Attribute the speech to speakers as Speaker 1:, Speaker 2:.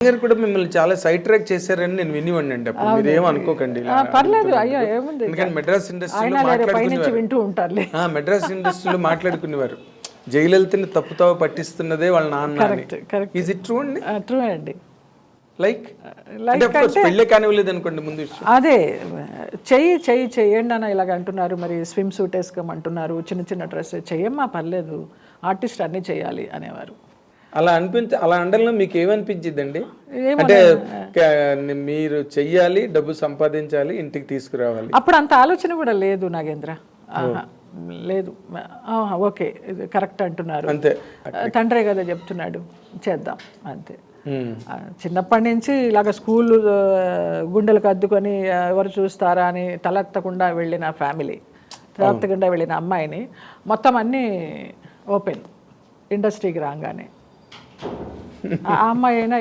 Speaker 1: గారు కూడా మిమ్మల్ని చాలా సైడ్ ట్రాక్ చేశారని నేను వినివ్వండి అండి. అప్పుడు మీరేం అనుకోకండి.
Speaker 2: పర్లేదు, అయ్యో ఏముంది,
Speaker 1: ఎందుకంటే మెడ్రాస్ ఇండస్ట్రీలో
Speaker 2: పైనుంచి వింటూ ఉంటారులే.
Speaker 1: మెడ్రాస్ ఇండస్ట్రీలో మాట్లాడుకునేవారు జయలలితని తప్పుతావ పట్టిస్తున్నదే వాళ్ళ నాన్న అని. ఈజ్ ఇట్ ట్రూ అండి?
Speaker 2: ట్రూ అండి.
Speaker 1: లైక్ పెళ్ళే కానివ్వలేదు అనుకోండి ముందు విషయం.
Speaker 2: అదే చెయ్యండి అన్న ఇలాగ అంటున్నారు, మరి స్విమ్ సూట్ వేసుకోమంటున్నారు, చిన్న చిన్న డ్రెస్ చెయ్యమ్మా పర్లేదు, ఆర్టిస్ట్ అన్నీ చేయాలి అనేవారు.
Speaker 1: అలా అలా అనడంలో మీకు ఏమనిపించిందండి? అంటే మీరు చెయ్యాలి, డబ్బు సంపాదించాలి, ఇంటికి తీసుకురావాలి,
Speaker 2: అప్పుడు అంత ఆలోచన కూడా లేదు నాగేంద్ర. లేదు, ఓకే ఇది కరెక్ట్ అంటున్నారు, అంతే, తండ్రే కదా చెప్తున్నాడు చేద్దాం అంతే. చిన్నప్పటి నుంచి ఇలాగ స్కూల్ గుండెలకు అద్దుకొని ఎవరు చూస్తారా అని తలెత్తకుండా వెళ్ళిన ఫ్యామిలీ, తలెత్తకుండా వెళ్ళిన అమ్మాయిని మొత్తం అన్నీ ఓపెన్ ఇండస్ట్రీకి రాగానే ఆ అమ్మాయి అయినా